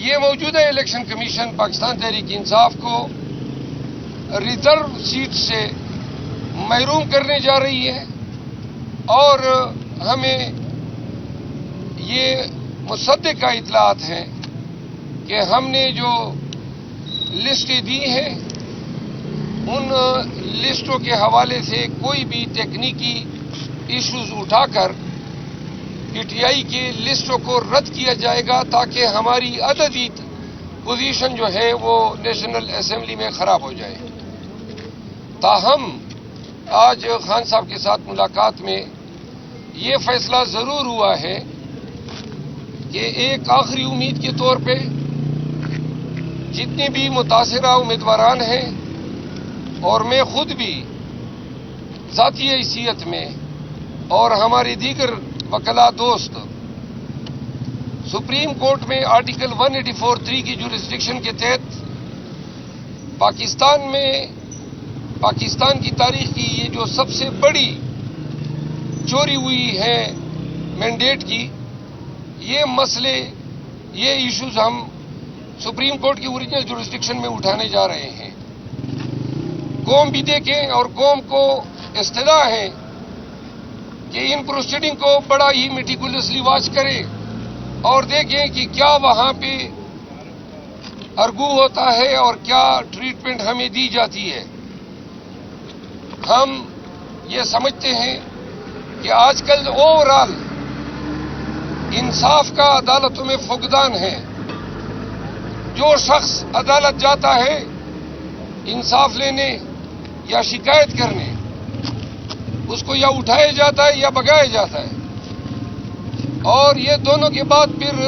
یہ موجودہ election commission Pakistan Tehreek Insaf کو ریزرو سیٹ سے محروم کرنے جا رہی ہے اور ہمیں یہ مصدقہ اطلاعات ہیں کہ ہم نے جو لسٹیں دی ہیں ان لسٹوں کے حوالے سے کوئی بھی تکنیکی ایشوز اٹھا کر پی ٹی آئی کی لسٹوں کو رد کیا جائے گا تاکہ ہماری عددی پوزیشن جو ہے وہ نیشنل اسمبلی میں خراب ہو جائے. تاہم آج خان صاحب کے ساتھ ملاقات میں یہ فیصلہ ضرور ہوا ہے کہ ایک آخری امید کے طور پہ جتنے بھی متاثرہ امیدواران ہیں اور میں خود بھی ذاتی حیثیت میں اور ہمارے دیگر وکلاء دوست سپریم کورٹ میں آرٹیکل 184(3) کی جورسڈکشن کے تحت پاکستان کی تاریخ کی یہ جو سب سے بڑی چوری ہوئی ہے مینڈیٹ کی، یہ مسئلے، یہ ایشوز ہم سپریم کورٹ کی اوریجنل جورسڈکشن میں اٹھانے جا رہے ہیں. قوم بھی دیکھیں اور قوم کو استدعا ہے کہ ان پروسیڈنگ کو بڑا ہی میٹیکولسلی واچ کرے اور دیکھیں کہ کیا وہاں پہ ارگو ہوتا ہے اور کیا ٹریٹمنٹ ہمیں دی جاتی ہے. ہم یہ سمجھتے ہیں کہ آج کل اوورآل انصاف کا عدالتوں میں فقدان ہے. جو شخص عدالت جاتا ہے انصاف لینے یا شکایت کرنے، اس کو یا اٹھایا جاتا ہے یا بگایا جاتا ہے، اور یہ دونوں کے بعد پھر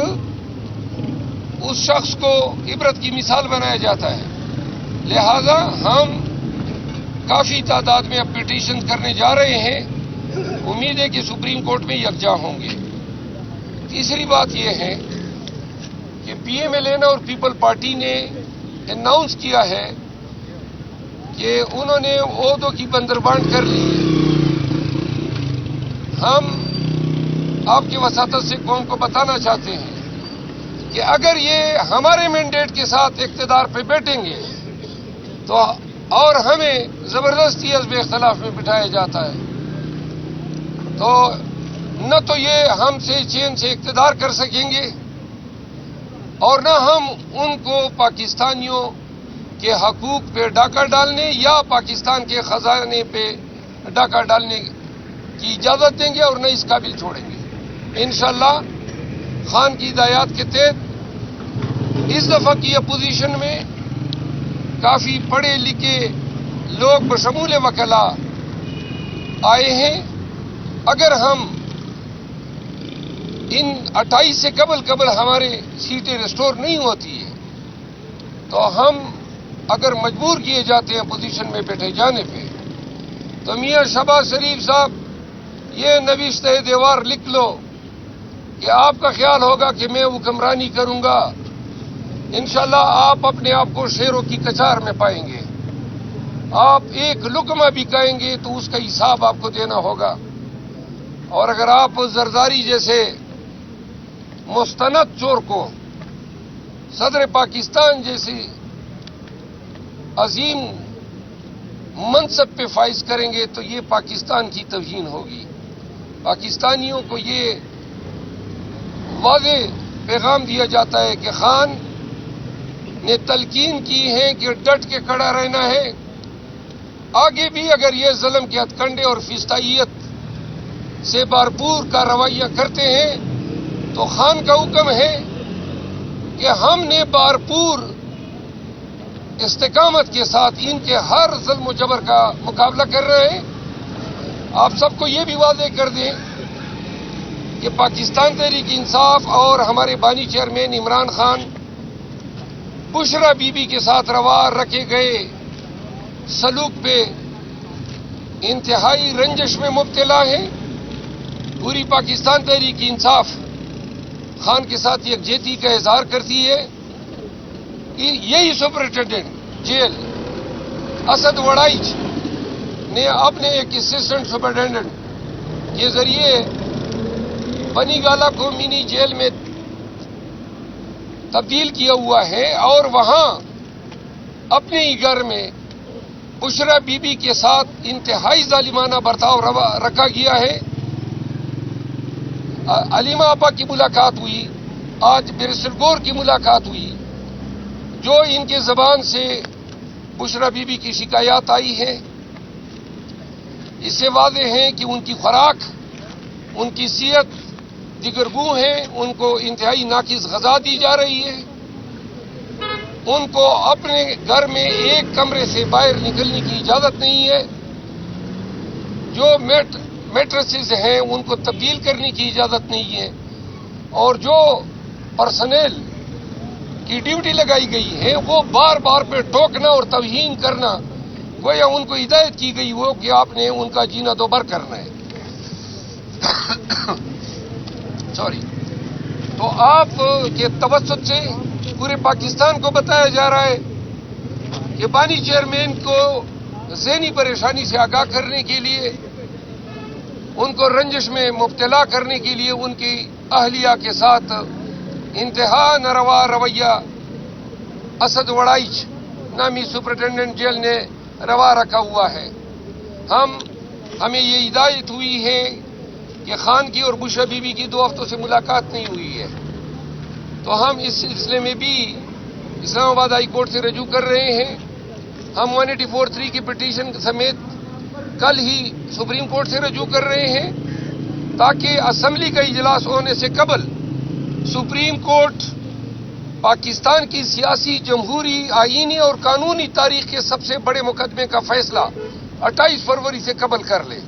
اس شخص کو عبرت کی مثال بنایا جاتا ہے. لہذا ہم کافی تعداد میں اب پٹیشن کرنے جا رہے ہیں. امید ہے کہ سپریم کورٹ میں یکجا ہوں گے. تیسری بات یہ ہے کہ پی ایم ایل این اور پیپل پارٹی نے اناؤنس کیا ہے کہ انہوں نے عہدوں کی بندربانٹ کر لی ہے. ہم آپ کی وساطت سے قوم کو بتانا چاہتے ہیں کہ اگر یہ ہمارے مینڈیٹ کے ساتھ اقتدار پہ بیٹھیں گے تو اور ہمیں زبردستی حزب اختلاف میں بٹھایا جاتا ہے تو نہ تو یہ ہم سے چین سے اقتدار کر سکیں گے اور نہ ہم ان کو پاکستانیوں کے حقوق پہ ڈاکہ ڈالنے یا پاکستان کے خزانے پہ ڈاکہ ڈالنے کی اجازت دیں گے اور نہ اس قابل چھوڑیں گے. انشاءاللہ خان کی ہدایات کے تحت اس دفعہ کی اپوزیشن میں کافی پڑھے لکھے لوگ بشمول وکلاء آئے ہیں. اگر ہم ان 28 سے قبل ہمارے سیٹیں ریسٹور نہیں ہوتی ہیں تو ہم اگر مجبور کیے جاتے ہیں پوزیشن میں بیٹھے جانے پہ تو میاں شہباز شریف صاحب یہ نوشتہ دیوار لکھ لو کہ آپ کا خیال ہوگا کہ میں حکمرانی کروں گا، انشاءاللہ آپ اپنے آپ کو شیروں کی کچار میں پائیں گے. آپ ایک لقمہ بھی کھائیں گے تو اس کا حساب آپ کو دینا ہوگا. اور اگر آپ زرداری جیسے مستند چور کو صدر پاکستان جیسی عظیم منصب پہ فائز کریں گے تو یہ پاکستان کی توہین ہوگی. پاکستانیوں کو یہ واضح پیغام دیا جاتا ہے کہ خان نے تلقین کی ہے کہ ڈٹ کے کھڑا رہنا ہے. آگے بھی اگر یہ ظلم کے ہتھ کنڈے اور فسطائیت سے بھرپور کارروائیاں کرتے ہیں تو خان کا حکم ہے کہ ہم نے بھرپور استقامت کے ساتھ ان کے ہر ظلم و جبر کا مقابلہ کر رہے ہیں. آپ سب کو یہ بھی واضح کر دیں کہ پاکستان تحریک انصاف اور ہمارے بانی chairman Imran Khan Bushra be be کے ساتھ روا رکھے گئے سلوک پہ انتہائی رنجش میں مبتلا ہیں. پوری پاکستان تحریک انصاف خان کے ساتھ یکجہتی کا اظہار کرتی ہے. یہی سپرنٹینڈنٹ جیل اسد وڑائچ نے اپنے ایک اسسٹنٹ سپرنٹینڈنٹ کے ذریعے بنی گالہ کو منی جیل میں تبدیل کیا ہوا ہے اور وہاں اپنے ہی گھر میں بشرا بی بی کے ساتھ انتہائی ظالمانہ برتاؤ رکھا گیا ہے. علیمہ آپا کی ملاقات ہوئی, آج بیرسٹر گور کی ملاقات ہوئی. جو ان کے زبان سے بشرا بی بی کی شکایات آئی ہے اس سے واضح ہے کہ ان کی خوراک, ان کی صحت دیگرگوں ہے, ان کو انتہائی ناقص غذا دی جا رہی ہے. ان کو اپنے گھر میں ایک کمرے سے باہر نکلنے کی اجازت نہیں ہے. جو میٹرسز ہیں ان کو تبدیل کرنے کی اجازت نہیں ہے. اور جو پرسنل کی ڈیوٹی لگائی گئی ہے وہ بار بار پہ ٹوکنا اور توہین کرنا, گویا ان کو ہدایت کی گئی ہو کہ آپ نے ان کا جینا دوبر کرنا ہے. سوری. تو آپ کے توسط سے پورے پاکستان کو بتایا جا رہا ہے کہ بانی چیئرمین کو ذہنی پریشانی سے آگاہ کرنے کے لیے, ان کو رنجش میں مبتلا کرنے کے لیے ان کی اہلیہ کے ساتھ انتہا ناروا رویہ اسد وڑائچ نامی سپرنٹینڈنٹ جیل نے روا رکھا ہوا ہے. ہمیں یہ ہدایت ہوئی ہے کہ خان کی اور بشرا بی بی کی 2 ہفتوں سے ملاقات نہیں ہوئی ہے, تو ہم اس سلسلے میں بھی اسلام آباد ہائی کورٹ سے رجوع کر رہے ہیں. ہم 184(3) کی پٹیشن سمیت کل ہی سپریم کورٹ سے رجوع کر رہے ہیں تاکہ اسمبلی کا اجلاس ہونے سے قبل سپریم کورٹ پاکستان کی سیاسی, جمہوری, آئینی اور قانونی تاریخ کے سب سے بڑے مقدمے کا فیصلہ 28 فروری سے قبل کر لے.